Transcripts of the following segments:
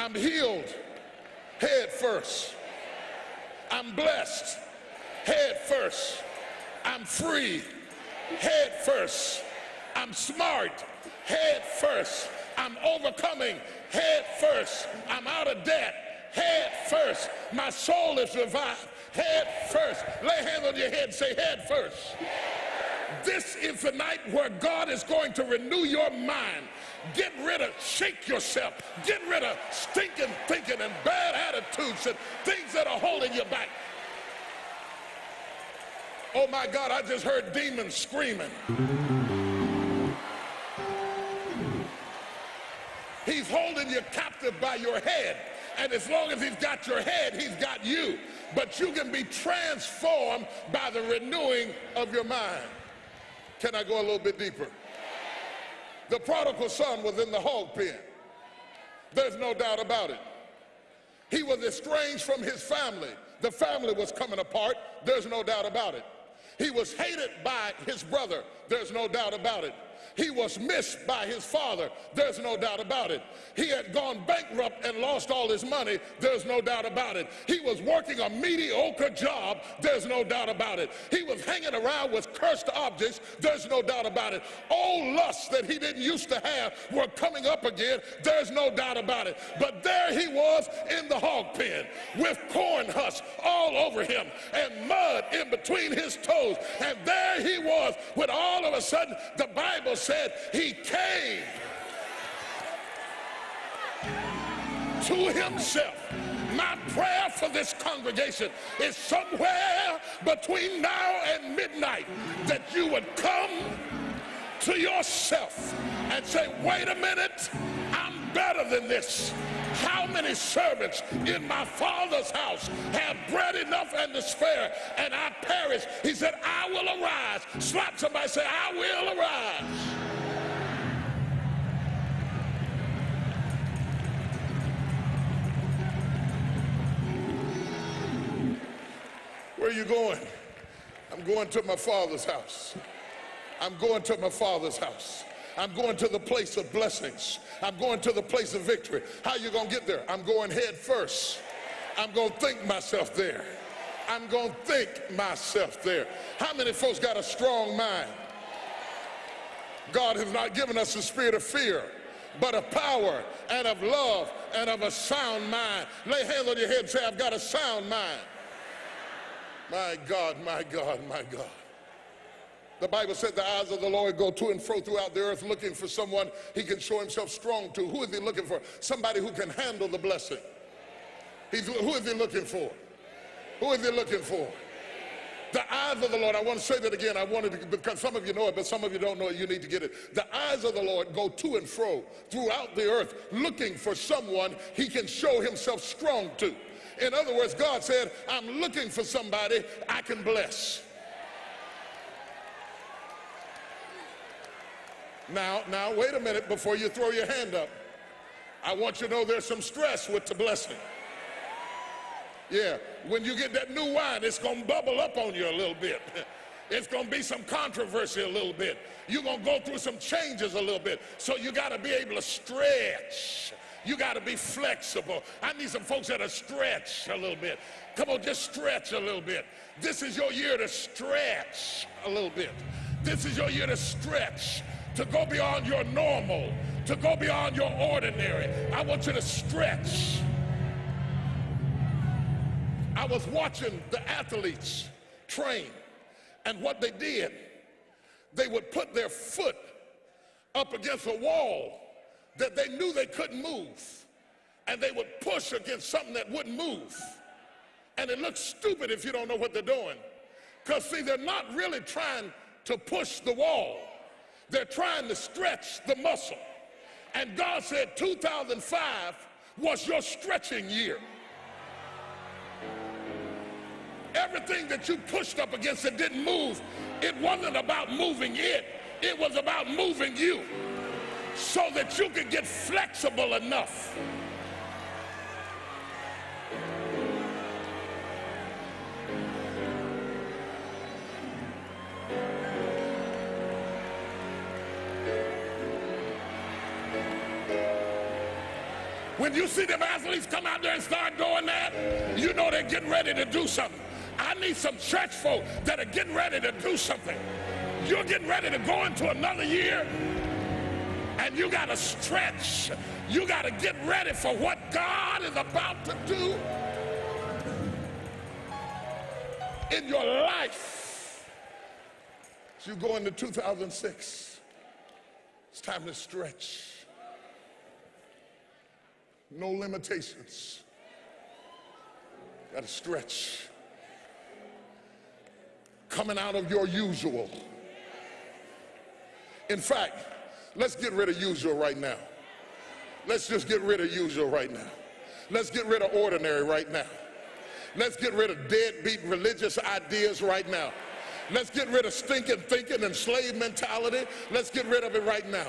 I'm healed head first. I'm blessed head first. I'm free head first. I'm smart head first. I'm overcoming head first. I'm out of debt head first. My soul is revived head first. Lay hands on your head and say head first. This is the night where God is going to renew your mind. Get rid of, shake yourself. Get rid of stinking thinking and bad attitudes and things that are holding you back. Oh my God, I just heard demons screaming. He's holding you captive by your head. And as long as he's got your head, he's got you. But you can be transformed by the renewing of your mind. Can I go a little bit deeper? The prodigal son was in the hog pen. There's no doubt about it. He was estranged from his family. The family was coming apart. There's no doubt about it. He was hated by his brother. There's no doubt about it. He was missed by his father. There's no doubt about it. He had gone bankrupt and lost all his money. There's no doubt about it. He was working a mediocre job. There's no doubt about it. He was hanging around with cursed objects. There's no doubt about it. Old lusts that he didn't used to have were coming up again. There's no doubt about it. But there he was in the hog pen with corn husks all over him and mud in between his toes. And there he was when all of a sudden the Bible said he came to himself. My prayer for this congregation is somewhere between now and midnight that you would come to yourself and say, wait a minute, I'm better than this. How many servants in my father's house have bread enough and to spare, and I perish? He said, I will arise. Slap somebody, say, I will arise. Where are you going? I'm going to my father's house. I'm going to my father's house. I'm going to the place of blessings. I'm going to the place of victory. How you going to get there? I'm going head first. I'm going to think myself there. I'm going to think myself there. How many folks got a strong mind? God has not given us a spirit of fear, but of power and of love and of a sound mind. Lay hands on your head and say, I've got a sound mind. My God, my God, my God. The Bible said the eyes of the Lord go to and fro throughout the earth looking for someone he can show himself strong to. Who is he looking for? Somebody who can handle the blessing. Who is he looking for? Who is he looking for? The eyes of the Lord, I want to say that again. I wanted to, because some of you know it, but some of you don't know it. You need to get it. The eyes of the Lord go to and fro throughout the earth looking for someone he can show himself strong to. In other words, God said, I'm looking for somebody I can bless. Now, wait a minute before you throw your hand up. I want you to know there's some stress with the blessing. Yeah, when you get that new wine, it's going to bubble up on you a little bit. It's going to be some controversy a little bit. You're going to go through some changes a little bit. So you got to be able to stretch. You got to be flexible. I need some folks that are stretch a little bit. Come on, just stretch a little bit. This is your year to stretch a little bit. This is your year to stretch, to go beyond your normal, to go beyond your ordinary. I want you to stretch. I was watching the athletes train, and what they did, they would put their foot up against a wall that they knew they couldn't move, and they would push against something that wouldn't move. And it looks stupid if you don't know what they're doing, because see, they're not really trying to push the wall. They're trying to stretch the muscle. And God said 2005 was your stretching year. Everything that you pushed up against that didn't move, it wasn't about moving it. It was about moving you so that you could get flexible enough. When you see them athletes come out there and start doing that, you know they're getting ready to do something. I need some church folk that are getting ready to do something. You're getting ready to go into another year, and you got to stretch. You got to get ready for what God is about to do in your life. As you go into 2006, it's time to stretch. No limitations. Got to stretch. Coming out of your usual. In fact, let's get rid of usual right now. Let's just get rid of usual right now. Let's get rid of ordinary right now. Let's get rid of deadbeat religious ideas right now. Let's get rid of stinking thinking and slave mentality. Let's get rid of it right now.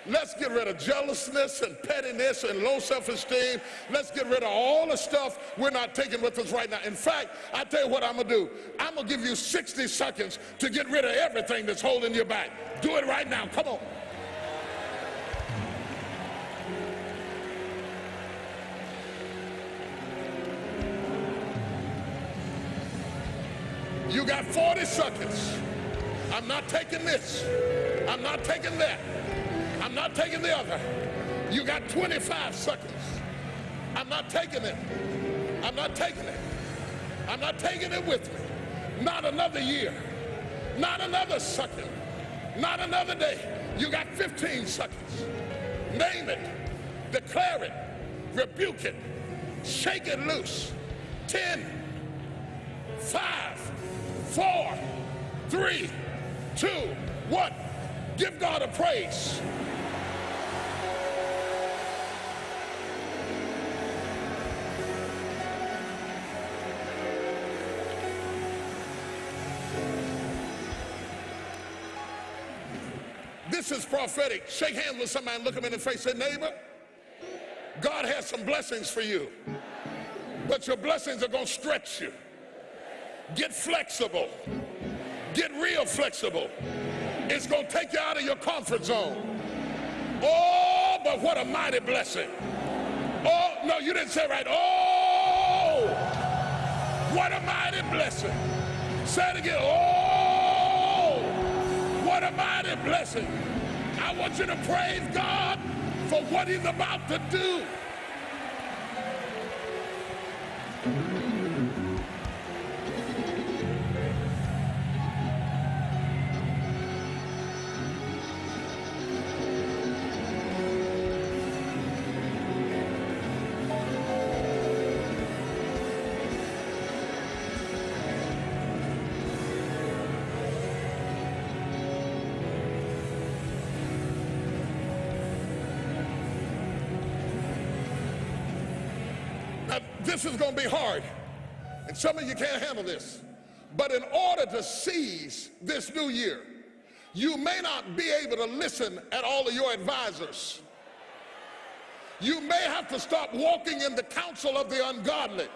Let's get rid of jealousness and pettiness and low self-esteem. Let's get rid of all the stuff we're not taking with us right now. In fact, I tell you what I'm going to do. I'm going to give you 60 seconds to get rid of everything that's holding you back. Do it right now. Come on. You got 40 seconds. I'm not taking this. I'm not taking that. I'm not taking the other. You got 25 seconds. I'm not taking it. I'm not taking it. I'm not taking it with me. Not another year. Not another second. Not another day. You got 15 seconds. Name it. Declare it. Rebuke it. Shake it loose. 10, 5, 4, 3, 2, 1. Give God a praise. This is prophetic. Shake hands with somebody and look them in the face and say, neighbor, God has some blessings for you, but your blessings are going to stretch you. Get flexible. Get real flexible. It's going to take you out of your comfort zone. Oh, but what a mighty blessing. Oh, no, you didn't say it right. Oh, what a mighty blessing. Say it again. Oh, what a mighty blessing. I want you to praise God for what he's about to do. This is going to be hard, and some of you can't handle this. But in order to seize this new year, you may not be able to listen at all of your advisors. You may have to stop walking in the counsel of the ungodly.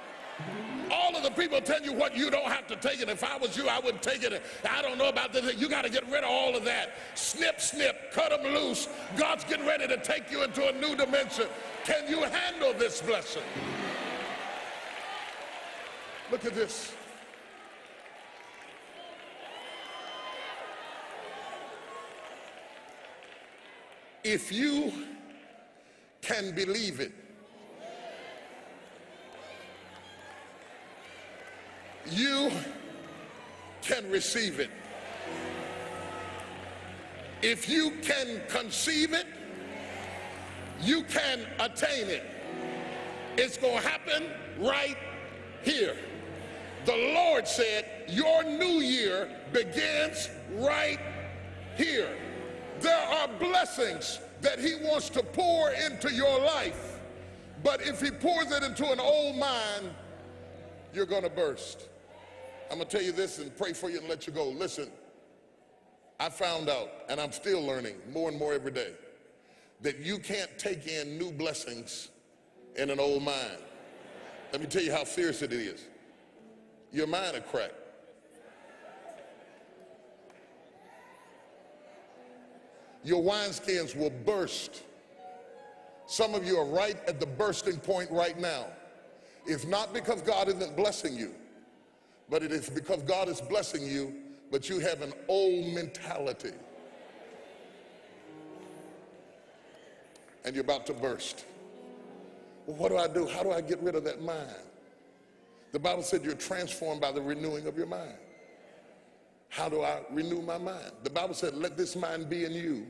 All of the people tell you what you don't have to take it. If I was you, I wouldn't take it. I don't know about this. You got to get rid of all of that. Snip, snip, cut them loose. God's getting ready to take you into a new dimension. Can you handle this blessing? Look at this. If you can believe it, you can receive it. If you can conceive it, you can attain it. It's going to happen right here. The Lord said, your new year begins right here. There are blessings that he wants to pour into your life, but if he pours it into an old mind, you're going to burst. I'm going to tell you this and pray for you and let you go. Listen, I found out, and I'm still learning more and more every day, that you can't take in new blessings in an old mind. Let me tell you how serious it is. Your mind will crack. Your wineskins will burst Some of you are right at the bursting point right now. It's not because God isn't blessing you, but it is because God is blessing you, but you have an old mentality. And you're about to burst. Well, what do I do? How do I get rid of that mind? The Bible said you're transformed by the renewing of your mind. How do I renew my mind? The Bible said, let this mind be in you,